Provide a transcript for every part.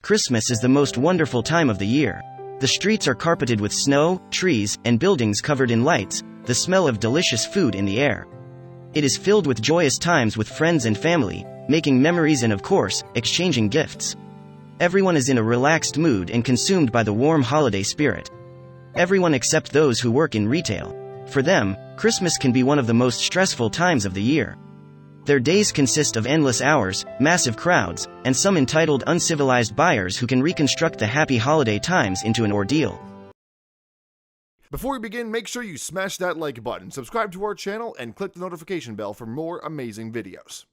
Christmas is the most wonderful time of the year. The streets are carpeted with snow, trees, and buildings covered in lights, the smell of delicious food in the air. It is filled with joyous times with friends and family, making memories and of course, exchanging gifts. Everyone is in a relaxed mood and consumed by the warm holiday spirit. Everyone except those who work in retail. For them, Christmas can be one of the most stressful times of the year. Their days consist of endless hours, massive crowds, and some entitled uncivilized buyers who can reconstruct the happy holiday times into an ordeal. Before we begin, make sure you smash that like button, subscribe to our channel, and click the notification bell for more amazing videos.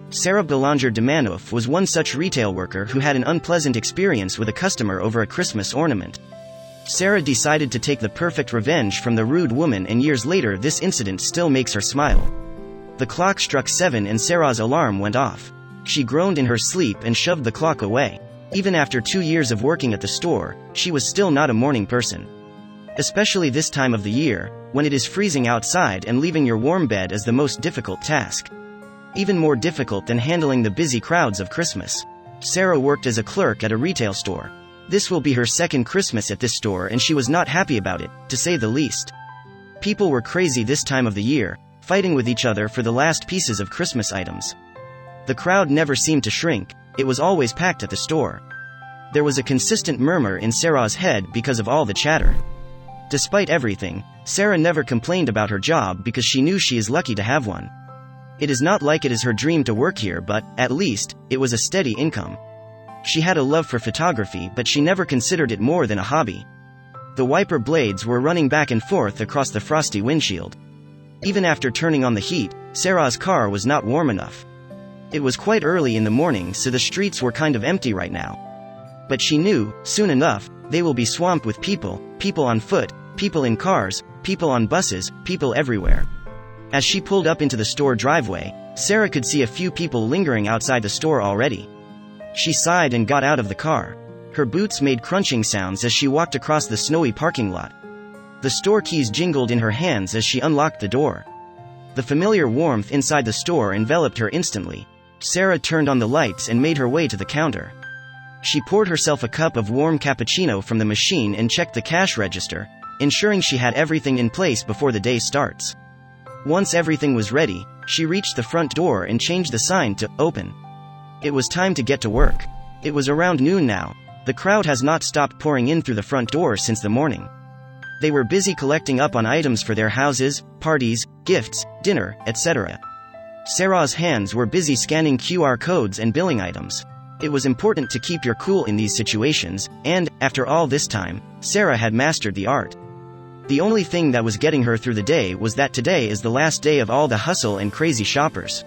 Sarah Belanger de Manoff was one such retail worker who had an unpleasant experience with a customer over a Christmas ornament. Sarah decided to take the perfect revenge from the rude woman, and years later this incident still makes her smile. The clock struck 7 and Sarah's alarm went off. She groaned in her sleep and shoved the clock away. Even after 2 years of working at the store, she was still not a morning person. Especially this time of the year, when it is freezing outside and leaving your warm bed is the most difficult task. Even more difficult than handling the busy crowds of Christmas. Sarah worked as a clerk at a retail store. This will be her second Christmas at this store and she was not happy about it, to say the least. People were crazy this time of the year, fighting with each other for the last pieces of Christmas items. The crowd never seemed to shrink, it was always packed at the store. There was a consistent murmur in Sarah's head because of all the chatter. Despite everything, Sarah never complained about her job because she knew she is lucky to have one. It is not like it is her dream to work here, but, at least, it was a steady income. She had a love for photography, but she never considered it more than a hobby. The wiper blades were running back and forth across the frosty windshield. Even after turning on the heat, Sarah's car was not warm enough. It was quite early in the morning, so the streets were kind of empty right now. But she knew, soon enough, they will be swamped with people, people on foot, people in cars, people on buses, people everywhere. As she pulled up into the store driveway, Sarah could see a few people lingering outside the store already. She sighed and got out of the car. Her boots made crunching sounds as she walked across the snowy parking lot. The store keys jingled in her hands as she unlocked the door. The familiar warmth inside the store enveloped her instantly. Sarah turned on the lights and made her way to the counter. She poured herself a cup of warm cappuccino from the machine and checked the cash register, ensuring she had everything in place before the day starts. Once everything was ready, she reached the front door and changed the sign to "Open." It was time to get to work. It was around noon now. The crowd has not stopped pouring in through the front door since the morning. They were busy collecting up on items for their houses, parties, gifts, dinner, etc. Sarah's hands were busy scanning QR codes and billing items. It was important to keep your cool in these situations, and, after all this time, Sarah had mastered the art. The only thing that was getting her through the day was that today is the last day of all the hustle and crazy shoppers.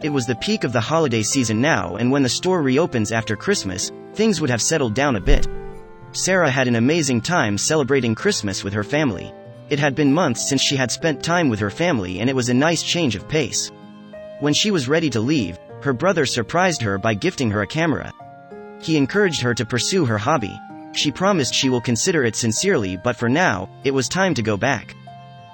It was the peak of the holiday season now, and when the store reopens after Christmas, things would have settled down a bit. Sarah had an amazing time celebrating Christmas with her family. It had been months since she had spent time with her family and it was a nice change of pace. When she was ready to leave, her brother surprised her by gifting her a camera. He encouraged her to pursue her hobby. She promised she will consider it sincerely, but for now, it was time to go back.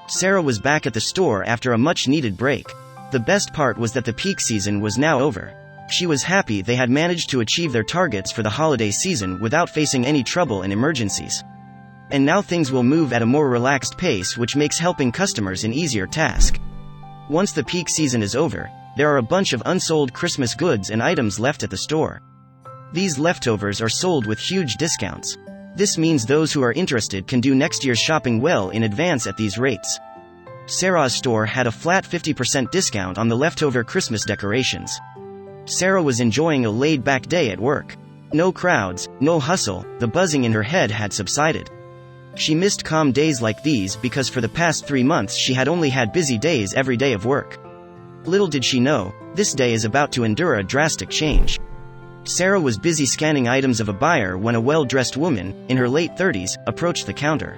Sarah was back at the store after a much-needed break. The best part was that the peak season was now over. She was happy they had managed to achieve their targets for the holiday season without facing any trouble and emergencies. And now things will move at a more relaxed pace, which makes helping customers an easier task. Once the peak season is over, there are a bunch of unsold Christmas goods and items left at the store. These leftovers are sold with huge discounts. This means those who are interested can do next year's shopping well in advance at these rates. Sarah's store had a flat 50% discount on the leftover Christmas decorations. Sarah was enjoying a laid-back day at work. No crowds, no hustle, the buzzing in her head had subsided. She missed calm days like these because for the past 3 months she had only had busy days every day of work. Little did she know, this day is about to endure a drastic change. Sarah was busy scanning items of a buyer when a well-dressed woman, in her late 30s, approached the counter.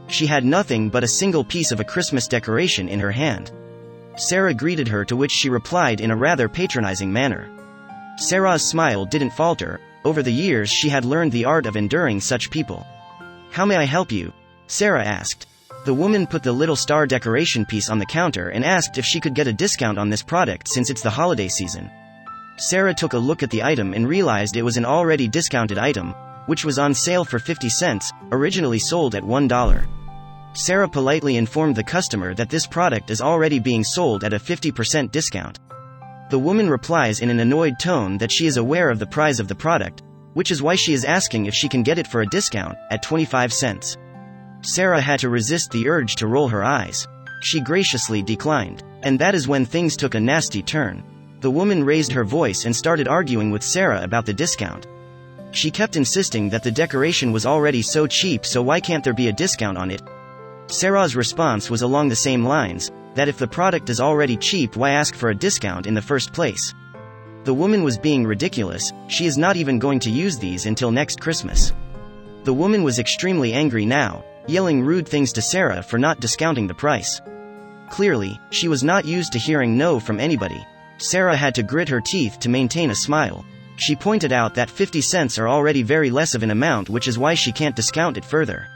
She had nothing but a single piece of a Christmas decoration in her hand. Sarah greeted her, to which she replied in a rather patronizing manner. Sarah's smile didn't falter. Over the years she had learned the art of enduring such people. "How may I help you?" Sarah asked. The woman put the little star decoration piece on the counter and asked if she could get a discount on this product since it's the holiday season. Sarah took a look at the item and realized it was an already discounted item, which was on sale for 50 cents, originally sold at $1. Sarah politely informed the customer that this product is already being sold at a 50% discount. The woman replies in an annoyed tone that she is aware of the price of the product, which is why she is asking if she can get it for a discount, at 25 cents. Sarah had to resist the urge to roll her eyes. She graciously declined. And that is when things took a nasty turn. The woman raised her voice and started arguing with Sarah about the discount. She kept insisting that the decoration was already so cheap, so why can't there be a discount on it? Sarah's response was along the same lines, that if the product is already cheap, why ask for a discount in the first place? The woman was being ridiculous. She is not even going to use these until next Christmas. The woman was extremely angry now, yelling rude things to Sarah for not discounting the price. Clearly, she was not used to hearing no from anybody. Sarah had to grit her teeth to maintain a smile. She pointed out that 50 cents are already very less of an amount, which is why she can't discount it further.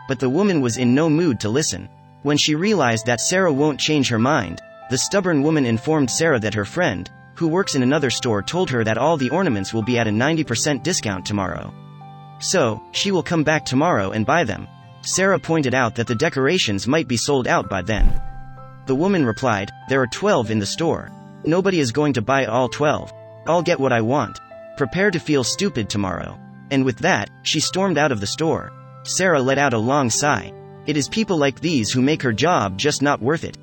But the woman was in no mood to listen. When she realized that Sarah won't change her mind, the stubborn woman informed Sarah that her friend, who works in another store, told her that all the ornaments will be at a 90% discount tomorrow. So, she will come back tomorrow and buy them. Sarah pointed out that the decorations might be sold out by then. The woman replied, "There are 12 in the store. Nobody is going to buy all 12. I'll get what I want. Prepare to feel stupid tomorrow." And with that, she stormed out of the store. Sarah let out a long sigh. It is people like these who make her job just not worth it.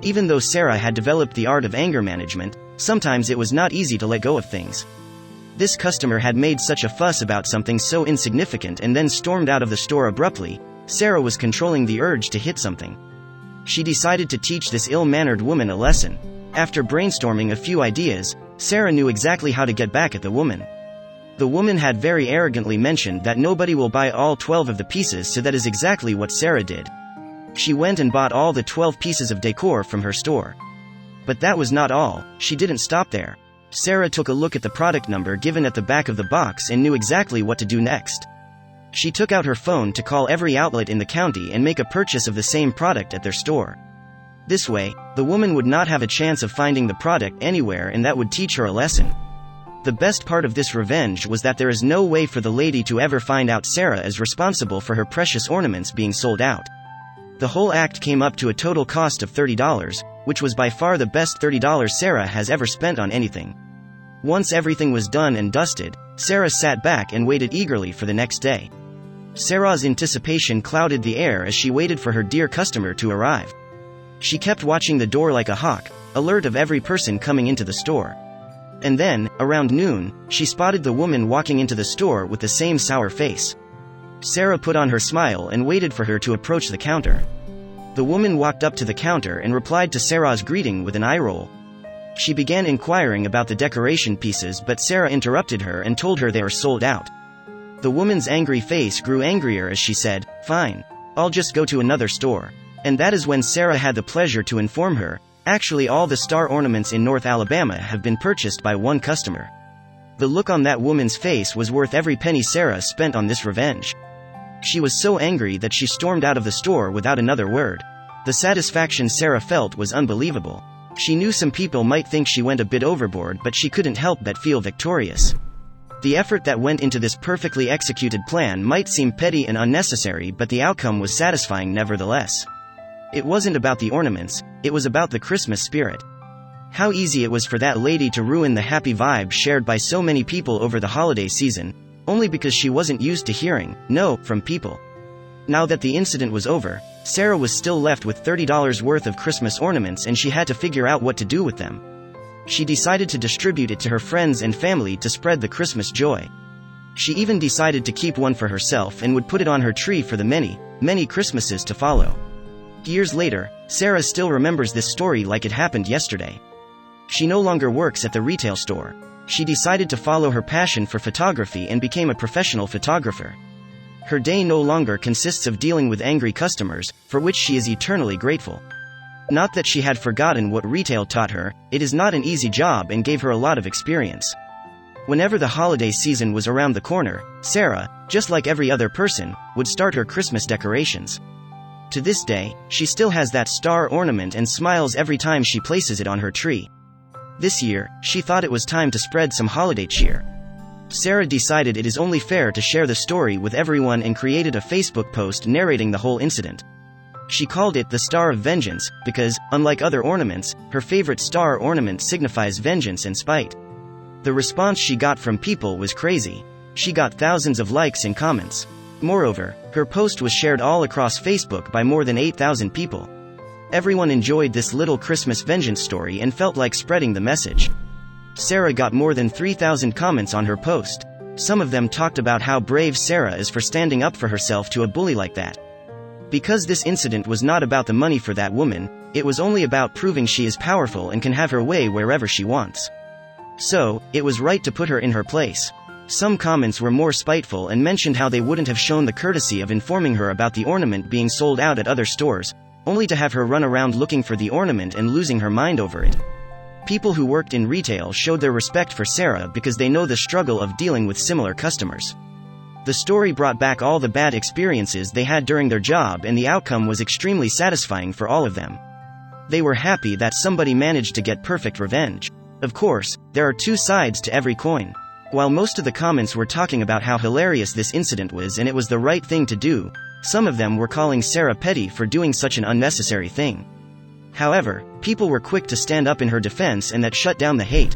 Even though Sarah had developed the art of anger management, sometimes it was not easy to let go of things. This customer had made such a fuss about something so insignificant and then stormed out of the store abruptly. Sarah was controlling the urge to hit something. She decided to teach this ill-mannered woman a lesson. After brainstorming a few ideas, Sarah knew exactly how to get back at the woman. The woman had very arrogantly mentioned that nobody will buy all 12 of the pieces, so that is exactly what Sarah did. She went and bought all the 12 pieces of decor from her store. But that was not all. She didn't stop there. Sarah took a look at the product number given at the back of the box and knew exactly what to do next. She took out her phone to call every outlet in the county and make a purchase of the same product at their store. This way, the woman would not have a chance of finding the product anywhere, and that would teach her a lesson. The best part of this revenge was that there is no way for the lady to ever find out Sarah is responsible for her precious ornaments being sold out. The whole act came up to a total cost of $30, which was by far the best $30 Sarah has ever spent on anything. Once everything was done and dusted, Sarah sat back and waited eagerly for the next day. Sarah's anticipation clouded the air as she waited for her dear customer to arrive. She kept watching the door like a hawk, alert of every person coming into the store. And then, around noon, she spotted the woman walking into the store with the same sour face. Sarah put on her smile and waited for her to approach the counter. The woman walked up to the counter and replied to Sarah's greeting with an eye roll. She began inquiring about the decoration pieces, but Sarah interrupted her and told her they were sold out. The woman's angry face grew angrier as she said, "Fine. I'll just go to another store." And that is when Sarah had the pleasure to inform her, actually all the star ornaments in North Alabama have been purchased by one customer. The look on that woman's face was worth every penny Sarah spent on this revenge. She was so angry that she stormed out of the store without another word. The satisfaction Sarah felt was unbelievable. She knew some people might think she went a bit overboard, but she couldn't help but feel victorious. The effort that went into this perfectly executed plan might seem petty and unnecessary, but the outcome was satisfying nevertheless. It wasn't about the ornaments, it was about the Christmas spirit. How easy it was for that lady to ruin the happy vibe shared by so many people over the holiday season, only because she wasn't used to hearing no from people. Now that the incident was over, Sarah was still left with $30 worth of Christmas ornaments, and she had to figure out what to do with them. She decided to distribute it to her friends and family to spread the Christmas joy. She even decided to keep one for herself and would put it on her tree for the many, many Christmases to follow. Years later, Sarah still remembers this story like it happened yesterday. She no longer works at the retail store. She decided to follow her passion for photography and became a professional photographer. Her day no longer consists of dealing with angry customers, for which she is eternally grateful. Not that she had forgotten what retail taught her, it is not an easy job and gave her a lot of experience. Whenever the holiday season was around the corner, Sarah, just like every other person, would start her Christmas decorations. To this day, she still has that star ornament and smiles every time she places it on her tree. This year, she thought it was time to spread some holiday cheer. Sarah decided it is only fair to share the story with everyone and created a Facebook post narrating the whole incident. She called it the Star of Vengeance, because, unlike other ornaments, her favorite star ornament signifies vengeance and spite. The response she got from people was crazy. She got thousands of likes and comments. Moreover, her post was shared all across Facebook by more than 8,000 people. Everyone enjoyed this little Christmas vengeance story and felt like spreading the message. Sarah got more than 3,000 comments on her post. Some of them talked about how brave Sarah is for standing up for herself to a bully like that. Because this incident was not about the money for that woman, it was only about proving she is powerful and can have her way wherever she wants. So, it was right to put her in her place. Some comments were more spiteful and mentioned how they wouldn't have shown the courtesy of informing her about the ornament being sold out at other stores, only to have her run around looking for the ornament and losing her mind over it. People who worked in retail showed their respect for Sarah because they know the struggle of dealing with similar customers. The story brought back all the bad experiences they had during their job, and the outcome was extremely satisfying for all of them. They were happy that somebody managed to get perfect revenge. Of course, there are two sides to every coin. While most of the comments were talking about how hilarious this incident was and it was the right thing to do, some of them were calling Sarah petty for doing such an unnecessary thing. However, people were quick to stand up in her defense, and that shut down the hate.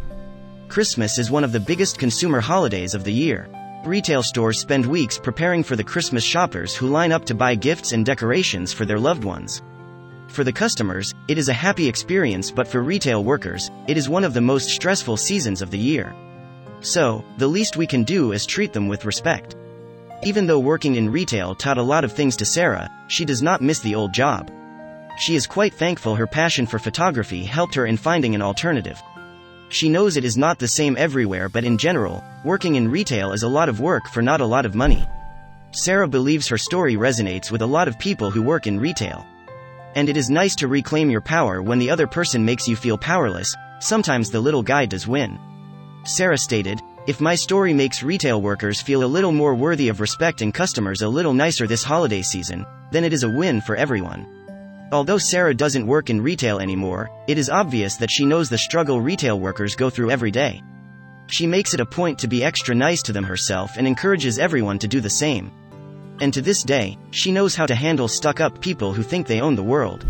Christmas is one of the biggest consumer holidays of the year. Retail stores spend weeks preparing for the Christmas shoppers who line up to buy gifts and decorations for their loved ones. For the customers, it is a happy experience, but for retail workers, it is one of the most stressful seasons of the year. So, the least we can do is treat them with respect. Even though working in retail taught a lot of things to Sarah, she does not miss the old job. She is quite thankful her passion for photography helped her in finding an alternative. She knows it is not the same everywhere, but in general, working in retail is a lot of work for not a lot of money. Sarah believes her story resonates with a lot of people who work in retail. And it is nice to reclaim your power when the other person makes you feel powerless. Sometimes the little guy does win. Sarah stated, "If my story makes retail workers feel a little more worthy of respect and customers a little nicer this holiday season, then it is a win for everyone." Although Sarah doesn't work in retail anymore, it is obvious that she knows the struggle retail workers go through every day. She makes it a point to be extra nice to them herself and encourages everyone to do the same. And to this day, she knows how to handle stuck-up people who think they own the world.